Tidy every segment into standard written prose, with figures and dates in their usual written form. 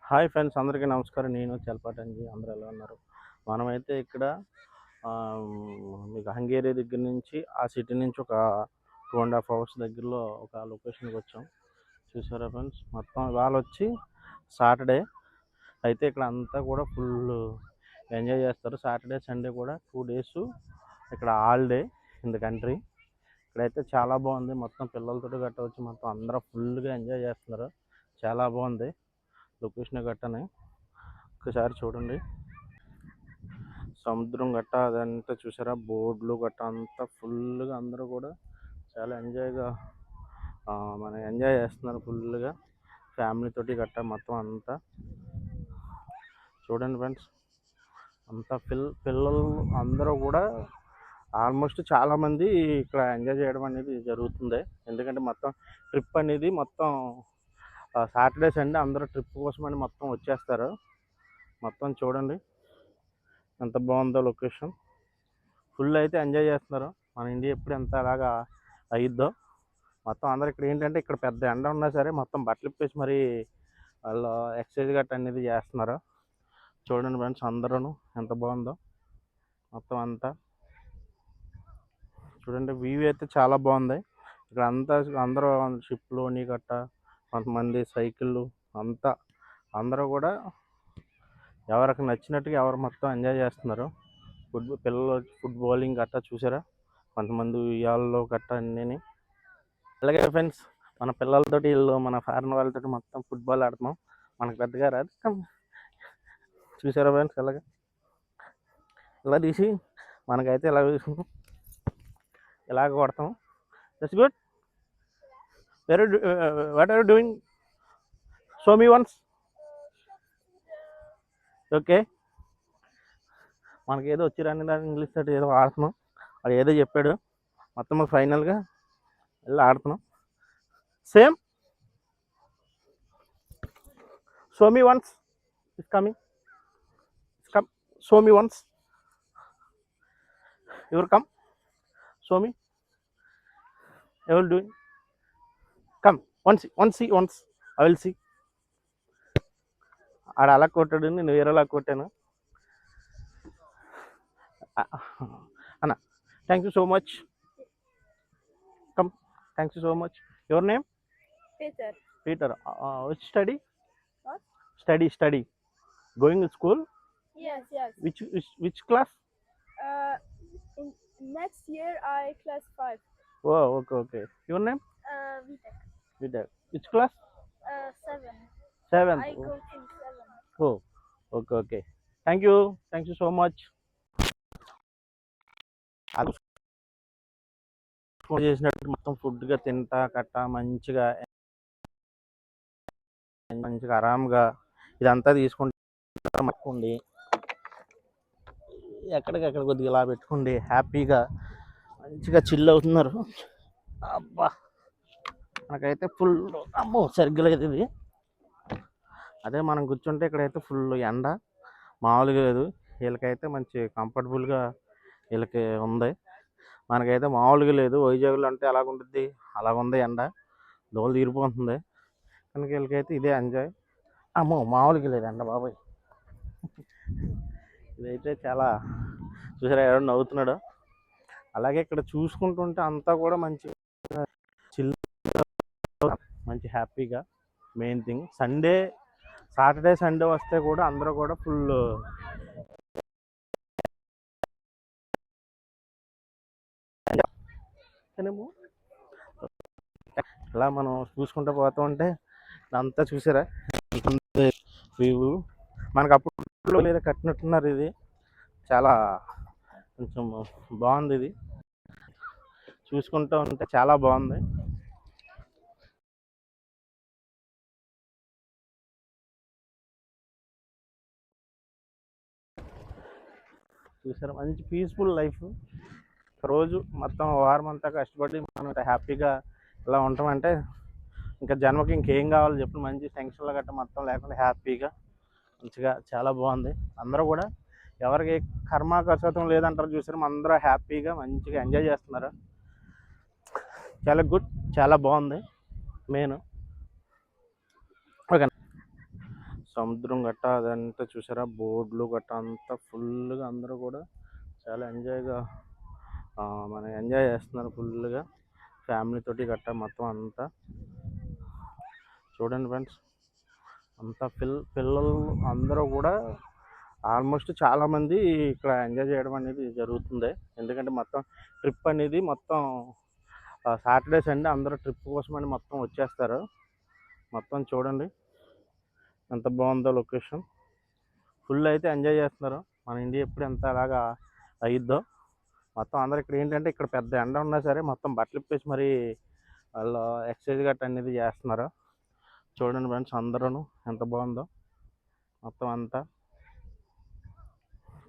Hi friends, అందరికీ నమస్కారం. నేను చలపాటంజీ. అందరూ ఎలా ఉన్నారు? మనమైతే ఇక్కడ మీకు హంగేరి దగ్గర నుంచి ఆ సిటీ నుంచి ఒక 2.5 అవర్స్ దగ్గరలో ఒక లొకేషన్కి వచ్చాం. చూసారా ఫ్రెండ్స్, మొత్తం ఇవాళ వచ్చి సాటర్డే అయితే ఇక్కడ అంతా కూడా ఫుల్ ఎంజాయ్ చేస్తారు. సాటర్డే సండే కూడా 2 days ఇక్కడ హాలిడే ఇన్ ద కంట్రీ. ఇక్కడైతే చాలా బాగుంది. మొత్తం పిల్లలతో గట్ట వచ్చి మొత్తం అందరూ ఫుల్గా ఎంజాయ్ చేస్తున్నారు. చాలా బాగుంది లొకేషన్ గట్టని. ఒకసారి చూడండి, సముద్రం గట్ట అదంతా చూసారా, బోర్డులు గట్ట అంతా ఫుల్గా అందరూ కూడా చాలా ఎంజాయ్గా మనం ఎంజాయ్ చేస్తున్నారు ఫుల్గా ఫ్యామిలీతోటి గట్ట మొత్తం అంతా. చూడండి ఫ్రెండ్స్, అంతా పిల్లలు అందరూ కూడా ఆల్మోస్ట్ చాలామంది ఇక్కడ ఎంజాయ్ చేయడం అనేది జరుగుతుంది. ఎందుకంటే మొత్తం ట్రిప్ అనేది మొత్తం సాటర్డే సండే అందరూ ట్రిప్ కోసమని మొత్తం వచ్చేస్తారు. మొత్తం చూడండి ఎంత బాగుందో లొకేషన్. ఫుల్ అయితే ఎంజాయ్ చేస్తున్నారు. మన ఇండియా ఎప్పుడు ఎంత అలాగా అయ్యిద్దో. మొత్తం అందరు ఇక్కడ ఏంటంటే ఇక్కడ పెద్ద ఎండ ఉన్నా సరే మొత్తం బట్టలు ఇప్పేసి మరి వాళ్ళు ఎక్సర్సైజ్ గట్ట అనేది చేస్తున్నారు. చూడండి ఫ్రెండ్స్, అందరూ ఎంత బాగుందో మొత్తం అంతా. చూడండి, వ్యూ అయితే చాలా బాగుంది. ఇక్కడ అంతా అందరూ షిప్లోని గట్ట కొంతమంది సైకిళ్ళు అంతా అందరూ కూడా ఎవరికి నచ్చినట్టుగా ఎవరు మొత్తం ఎంజాయ్ చేస్తున్నారు. పిల్లలు ఫుట్బాలింగ్ గట్టా చూసారా, కొంతమంది ఉయ్యాల్లో గట్ట అన్నీ. అలాగే ఫ్రెండ్స్, మన పిల్లలతోటి వీళ్ళు మన ఫారెన్ వాళ్ళతో మొత్తం ఫుట్బాల్ ఆడుతున్నాం. మనకు పెద్దగా రాదు. చూసారా ఫ్రెండ్స్, ఇలా తీసి మనకైతే ఇలా తీసుకుంటాం, ఇలాగ కొడతాం. That's good. What are you doing? Show me once. Okay, మనకి ఏదో వచ్చి రాని ఇంగ్లీష్ తోటి ఏదో ఆడుతున్నాం. అది ఏదో చెప్పాడు, మొత్తం ఫైనల్గా వెళ్ళి ఆడుతున్నాం. Same. Show me once. It's coming. Come. Show me once. Your come. Show me. ఎవరు doing? Come. Once I will see. ఆడ అలా కొట్టాడు, నేను వేరేలా కొట్టాను అన్న. Thank you so much. Come. Thank you so much. Your name? Peter. Which study? What? Study. Going to school? Yes. Which class? In next year I class 5. Oh, okay. Your name? Vitek. Which class? 7. 7th. I go in 7. Oh, okay. Thank you so much. చేసినట్టు మొత్తం ఫుడ్గా తింటా కట్ట మంచిగా ఆరాంగా ఇదంతా తీసుకుంటా మక్కండి, ఎక్కడికెక్కడ కొద్దిగా ఇలా పెట్టుకోండి, హ్యాపీగా మంచిగా చిల్ అవుతున్నారు. అబ్బా, మనకైతే ఫుల్ అమ్మో సరిగ్గా లేదు ఇది. అదే మనం కూర్చుంటే ఇక్కడైతే ఫుల్ ఎండ మామూలుగా లేదు. వీళ్ళకైతే మంచి కంఫర్టబుల్గా వీళ్ళకి ఉంది. మనకైతే మామూలుగా లేదు. వైజాగ్లో అంటే అలాగుంటుంది, అలాగుంది ఎండ, దోలు తీరిపోతుంది. కనుక వీళ్ళకైతే ఇదే ఎంజాయ్. అమ్మో మామూలుగా లేదు ఎండ బాబాయ్. ఇదైతే చాలా చూసారా, ఎవరు నవ్వుతున్నాడు. అలాగే ఇక్కడ చూసుకుంటుంటే అంతా కూడా మంచి చిల్, మంచి హ్యాపీగా. మెయిన్ థింగ్ సాటర్డే సండే వస్తే కూడా అందరూ కూడా ఫుల్ ఇలా మనం చూసుకుంటూ పోతూ ఉంటే అంతా చూసారా వ్యూ. మనకు అప్పుడు లేదా కట్టినట్టున్నారు. ఇది చాలా కొంచెం బాగుంది. ఇది చూసుకుంటూ ఉంటే చాలా బాగుంది. చూసారా, మంచి పీస్ఫుల్ లైఫ్. రోజు మొత్తం వారం అంతా కష్టపడి మనం హ్యాపీగా ఇలా ఉంటామంటే ఇంకా జన్మకి ఇంకేం కావాలో చెప్పి, మంచి టెన్షన్లు గట్ట మొత్తం లేకుండా హ్యాపీగా మంచిగా చాలా బాగుంది. అందరూ కూడా ఎవరికి కర్మ కర్షతం లేదంటారు చూసారు, అందరూ హ్యాపీగా మంచిగా ఎంజాయ్ చేస్తున్నారు. చాలా గుడ్, చాలా బాగుంది. Main okay. సో సముద్రం గట్ట అదంతా చూసారా, బోర్డులు గట్ట అంతా ఫుల్గా అందరూ కూడా చాలా ఎంజాయ్గా మనం ఎంజాయ్ చేస్తున్నారు ఫుల్గా ఫ్యామిలీ తోటి గట్ట మొత్తం అంతా. చూడండి ఫ్రెండ్స్, అంతా పిల్లలు అందరూ కూడా ఆల్మోస్ట్ చాలామంది ఇక్కడ ఎంజాయ్ చేయడం అనేది జరుగుతుంది. ఎందుకంటే మొత్తం ట్రిప్ అనేది మొత్తం సాటర్డే సండే అందరూ ట్రిప్ కోసమని మొత్తం వచ్చేస్తారు. మొత్తం చూడండి ఎంత బాగుందో లొకేషన్. ఫుల్ అయితే ఎంజాయ్ చేస్తున్నారు. మన ఇండియా ఎప్పుడు ఎంత అలాగా అయ్యిద్దో. మొత్తం అందరు ఇక్కడ ఏంటంటే ఇక్కడ పెద్ద ఎండ ఉన్నా సరే మొత్తం బట్టలు ఇప్పేసి మరి వాళ్ళు ఎక్సర్సైజ్ గట్ట అనేది చేస్తున్నారు. చూడండి ఫ్రెండ్స్ అందరూ ఎంత బాగుందో మొత్తం అంతా.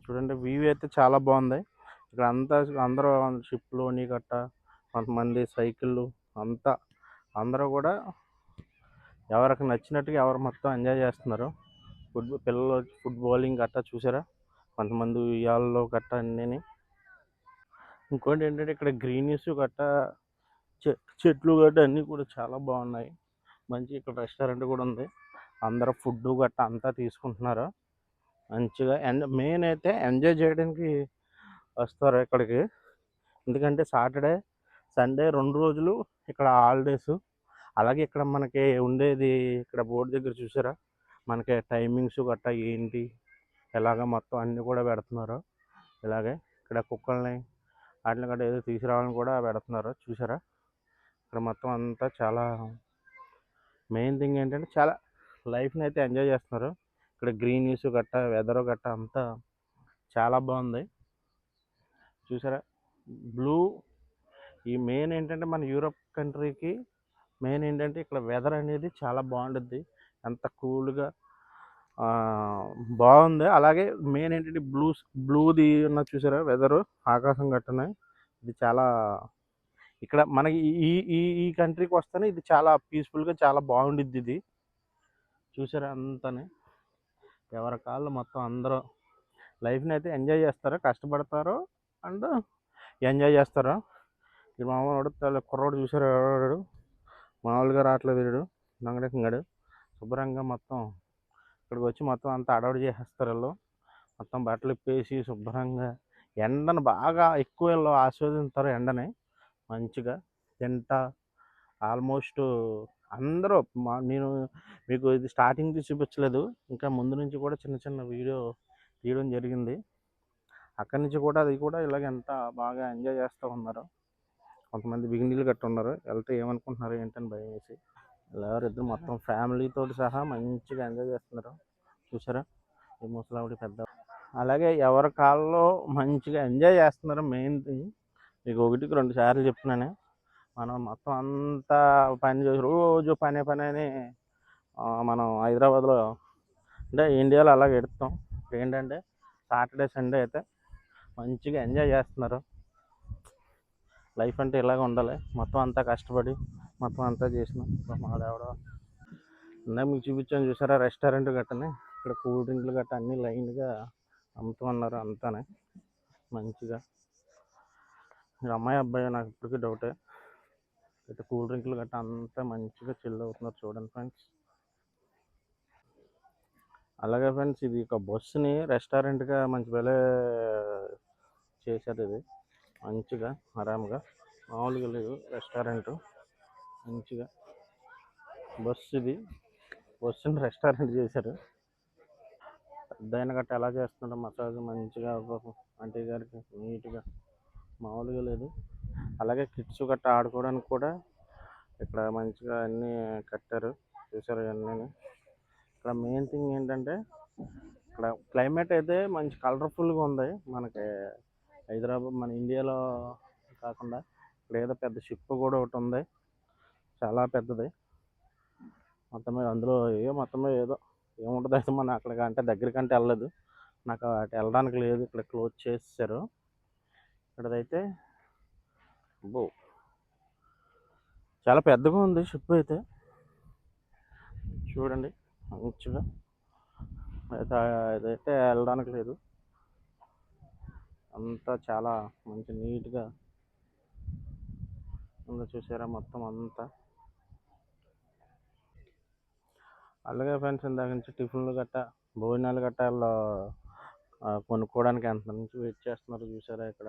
చూడండి వ్యూ అయితే చాలా బాగుంది. ఇక్కడ అంతా అందరూ షిప్లోని గట్ట కొంతమంది సైకిళ్ళు అంతా అందరూ కూడా ఎవరికి నచ్చినట్టుగా ఎవరు మొత్తం ఎంజాయ్ చేస్తున్నారు. పిల్లలు ఫుట్బాలింగ్ గట్ట చూసారా, కొంతమంది ఉయ్యాలలో గట్ట అన్నీ. ఇంకోటి ఏంటంటే ఇక్కడ గ్రీనీస్ గట్ట చెట్లు గట్ట అన్నీ కూడా చాలా బాగున్నాయి. మంచి ఇక్కడ రెస్టారెంట్ కూడా ఉంది. అందరూ ఫుడ్ గట్ట అంతా తీసుకుంటున్నారు మంచిగా. మెయిన్ అయితే ఎంజాయ్ చేయడానికి వస్తారు ఇక్కడికి. ఎందుకంటే సాటర్డే సండే 2 రోజులు ఇక్కడ హాలిడేస్. అలాగే ఇక్కడ మనకి ఉండేది ఇక్కడ బోర్డు దగ్గర చూసారా, మనకి టైమింగ్స్ గట్ట ఏంటి ఎలాగ మొత్తం అన్నీ కూడా పెడుతున్నారు. ఇలాగే ఇక్కడ కుక్కల్ని వాటిని గట్ట ఏదో తీసుకురావాలని కూడా పెడుతున్నారు చూసారా. ఇక్కడ మొత్తం అంతా చాలా మెయిన్ థింగ్ ఏంటంటే చాలా లైఫ్ని అయితే ఎంజాయ్ చేస్తున్నారు. ఇక్కడ గ్రీనీస్ గట్ట వెదర్ గట్ట అంతా చాలా బాగుంది చూసారా. బ్లూ ఈ మెయిన్ ఏంటంటే మన యూరోప్ కంట్రీకి మెయిన్ ఏంటంటే ఇక్కడ వెదర్ అనేది చాలా బాగుంటుంది. అంత కూల్గా బాగుంది. అలాగే మెయిన్ ఏంటంటే బ్లూది ఉన్న చూసారా వెదరు, ఆకాశం గట్టనే ఇది చాలా ఇక్కడ మనకి ఈ ఈ ఈ కంట్రీకి వస్తేనే ఇది చాలా పీస్ఫుల్గా చాలా బాగుండిద్ది. ఇది చూసారా అంతనే ఎవరి కాళ్ళు మొత్తం అందరూ లైఫ్ని అయితే ఎంజాయ్ చేస్తారు, కష్టపడతారు అండ్ ఎంజాయ్ చేస్తారు. ఈ మామూలు కుర్రోడు చూసారు ఎవడు మామూలుగా రావట్లేదు, వీడు నంగడెంగాడు శుభ్రంగా మొత్తం ఇక్కడికి వచ్చి మొత్తం అంతా అడవుడు చేసేస్తారు. వీళ్ళు మొత్తం బట్టలు ఇప్పేసి శుభ్రంగా ఎండను బాగా ఎక్కువ వీళ్ళు ఆస్వాదిస్తారు. ఎండని మంచిగా తింటా ఆల్మోస్ట్ అందరూ నేను మీకు ఇది స్టార్టింగ్ చూపించలేదు, ఇంకా ముందు నుంచి కూడా చిన్న చిన్న వీడియో తీయడం జరిగింది. అక్కడి నుంచి కూడా అది కూడా ఇలాగ ఎంత బాగా ఎంజాయ్ చేస్తూ ఉన్నారు. కొంతమంది బిగినీలు గట్ట ఉన్నారు, వెళ్తే ఏమనుకుంటున్నారు ఏంటని భయం వేసి. ఎవరిద్దరు మొత్తం ఫ్యామిలీతో సహా మంచిగా ఎంజాయ్ చేస్తున్నారు చూసారా. ఈ ముసలావిడి పెద్ద అలాగే ఎవరి కాళ్ళలో మంచిగా ఎంజాయ్ చేస్తున్నారు. మెయిన్ థింగ్ మీకు 1కి 2 సార్లు చెప్తున్నాను, మనం మొత్తం అంతా పని చేసి రోజు పని అని మనం హైదరాబాద్లో అంటే ఇండియాలో అలాగ ఎడుతాం. ఏంటంటే సాటర్డే సండే అయితే మంచిగా ఎంజాయ్ చేస్తున్నారు. లైఫ్ అంటే ఇలాగ ఉండాలి. మొత్తం అంతా కష్టపడి మొత్తం అంతా చేసిన మాడేవడ ఇందాక మీకు చూపించాను చూసారా రెస్టారెంట్ గట్టని. ఇక్కడ కూల్ డ్రింక్లు గట్ట అన్నీ లైన్గా అమ్ముతున్నారు అంతానే మంచిగా. అమ్మాయి అబ్బాయి నాకు ఇప్పటికీ డౌటే. అయితే కూల్ డ్రింక్లు గట్ట అంతా మంచిగా చిల్ అవుతున్నారు చూడండి ఫ్రెండ్స్. అలాగే ఫ్రెండ్స్ ఇది ఒక బస్సుని రెస్టారెంట్గా మంచి భలే చేశారు. ఇది మంచిగా ఆరామ్గా మామూలుగా లేదు రెస్టారెంట్. మంచిగా బస్సు ఇది బస్సుని రెస్టారెంట్ చేశారు. పెద్ద గట్ట ఎలా చేస్తున్నాడో మసాజ్ మంచిగా ఆంటీ గారికి నీట్గా మామూలుగా లేదు. అలాగే కిడ్స్ గట్ట ఆడుకోవడానికి కూడా ఇక్కడ మంచిగా అన్నీ కట్టారు చూసారు ఇవన్నీ. ఇక్కడ మెయిన్ థింగ్ ఏంటంటే ఇక్కడ క్లైమేట్ అయితే మంచి కలర్ఫుల్గా ఉంది. మనకి హైదరాబాద్ మన ఇండియాలో కాకుండా ఇక్కడ ఏదో పెద్ద షిప్ కూడా ఒకటి ఉంది, చాలా పెద్దది. మొత్తం మీద అందులో మొత్తం మీద ఏదో ఏముంటుంది అయితే మనం అక్కడికి అంటే దగ్గరికంటే వెళ్ళలేదు, నాకు అటు వెళ్ళడానికి లేదు, ఇక్కడ క్లోజ్ చేసేసారు. ఇక్కడైతే అబ్బో చాలా పెద్దగా ఉంది షిప్ అయితే చూడండి మంచిగా. అయితే ఇదైతే వెళ్ళడానికి లేదు, అంతా చాలా మంచి నీట్గా ఉందో చూసారా మొత్తం అంతా. అలాగే ఫ్రెండ్స్ ఇందాక నుంచి టిఫిన్లు గట్ట భోజనాలు గట్ట వాళ్ళు కొనుక్కోవడానికి ఎంత నుంచి వెయిట్ చేస్తున్నారు చూసారా ఇక్కడ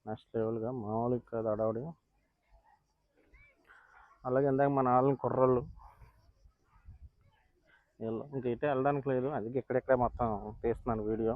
నెక్స్ట్ లెవెల్గా మామూలుగా కాదు అడవడి. అలాగే ఇందాక మన వాళ్ళని కుర్రోళ్ళు ఇంకైతే వెళ్ళడానికి లేదు, అందుకే ఇక్కడెక్కడే మొత్తం తీస్తున్నాను వీడియో.